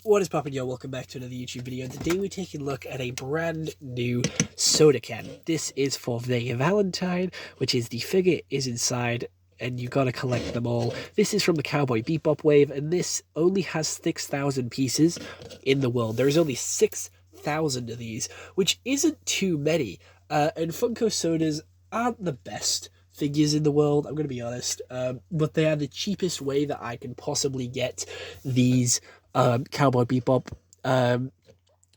What is poppin', yo? Welcome back to another YouTube video. Today we're taking a look at a brand new soda can. This is for Valnetine, which is the figure is inside, and you gotta collect them all. This is from the CowBoy BeBop wave, and this only has 6,000 pieces in the world. There is only 6,000 of these, which isn't too many. And Funko sodas aren't the best figures in the world, I'm gonna be honest, but they are the cheapest way that I can possibly get these CowBoy BeBop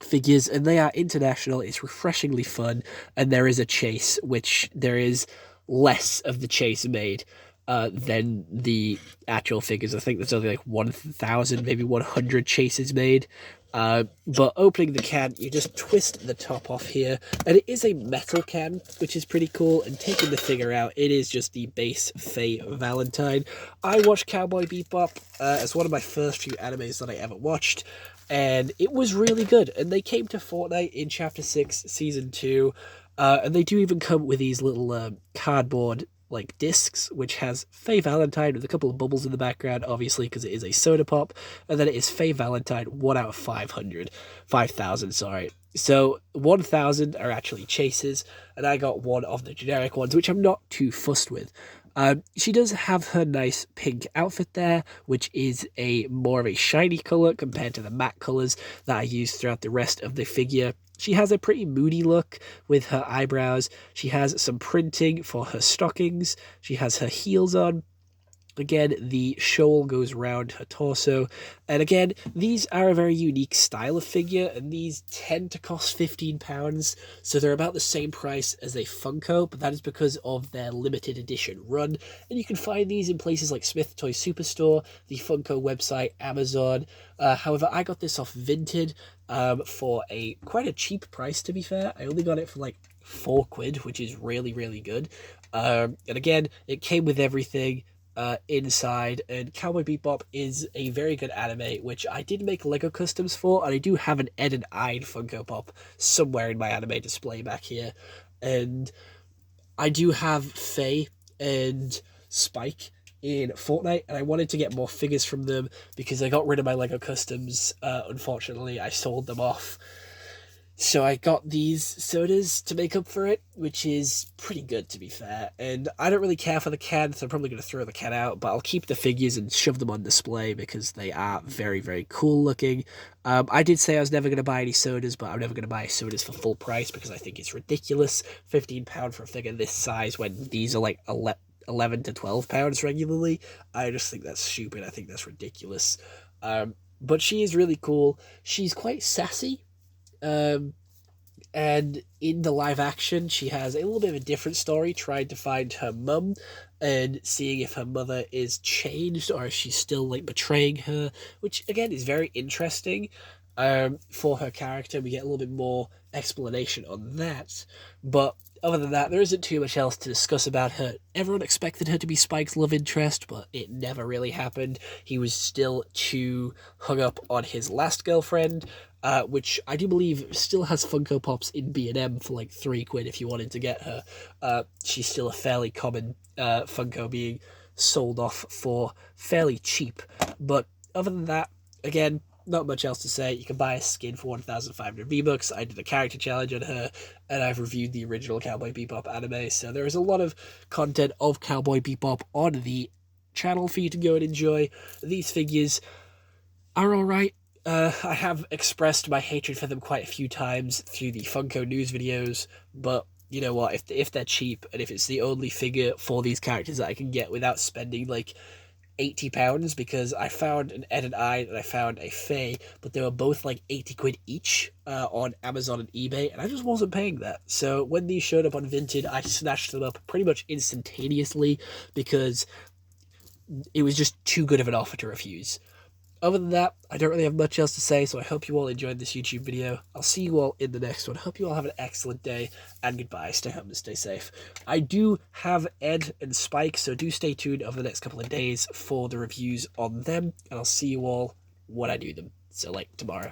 figures, and they are international. It's refreshingly fun, and there is a chase, which there is less of the chase made than the actual figures. I think there's only like 1,000, maybe 100 chases made. But opening the can, you just twist the top off here, and it is a metal can, which is pretty cool. And taking the figure out, it is just the base Faye Valnetine. I watched CowBoy BeBop as one of my first few animes that I ever watched, and it was really good. And they came to Fortnite in Chapter 6, Season 2, and they do even come with these little cardboard like discs, which has Faye Valnetine with a couple of bubbles in the background, obviously because it is a soda pop, and then it is Faye Valnetine 1 out of 5,000, sorry. So 1,000 are actually chases, and I got one of the generic ones, which I'm not too fussed with. She does have her nice pink outfit there, which is a more of a shiny color compared to the matte colors that I use throughout the rest of the figure. She has a pretty moody look with her eyebrows. She has some printing for her stockings. She has her heels on. Again, the shawl goes around her torso. And again, these are a very unique style of figure, and these tend to cost £15. So they're about the same price as a Funko, but that is because of their limited edition run. And you can find these in places like Smith Toy Superstore, the Funko website, Amazon. However, I got this off Vinted for quite a cheap price, to be fair. I only got it for like £4, which is really, really good. And again, it came with everything inside, and CowBoy BeBop is a very good anime, which I did make Lego customs for, and I do have an Ed and Ide Funko Pop somewhere in my anime display back here. And I do have Faye and Spike in Fortnite, and I wanted to get more figures from them because I got rid of my Lego customs. Unfortunately, I sold them off. So I got these sodas to make up for it, which is pretty good, to be fair. And I don't really care for the can, so I'm probably going to throw the can out, but I'll keep the figures and shove them on display because they are very, very cool looking. I did say I was never going to buy any sodas, but I'm never going to buy sodas for full price because I think it's ridiculous. £15 for a figure this size when these are like 11 to £12 regularly. I just think that's stupid. I think that's ridiculous. But she is really cool. She's quite sassy. And in the live action, she has a little bit of a different story, trying to find her mum and seeing if her mother is changed or if she's still like betraying her, which again is very interesting. For her character, we get a little bit more explanation on that, but other than that, there isn't too much else to discuss about her. Everyone expected her to be Spike's love interest, but it never really happened. He was still too hung up on his last girlfriend, which I do believe still has Funko Pops in B&M for like £3 if you wanted to get her. She's still a fairly common Funko being sold off for fairly cheap. But other than that, again, not much else to say. You can buy a skin for 1,500 V-Bucks. I did a character challenge on her, and I've reviewed the original CowBoy BeBop anime, so there is a lot of content of CowBoy BeBop on the channel for you to go and enjoy. These figures are alright. I have expressed my hatred for them quite a few times through the Funko news videos, but you know what, if they're cheap, and if it's the only figure for these characters that I can get without spending like £80, because I found an Ed and Ide and I found a Faye, but they were both like £80 each on Amazon and eBay, and I just wasn't paying that. So when these showed up on Vinted, I snatched them up pretty much instantaneously because it was just too good of an offer to refuse. Other than that, I don't really have much else to say, so I hope you all enjoyed this YouTube video. I'll see you all in the next one. Hope you all have an excellent day, and goodbye. Stay home and stay safe. I do have Ed and Spike, so do stay tuned over the next couple of days for the reviews on them, and I'll see you all when I do them. So, like, tomorrow.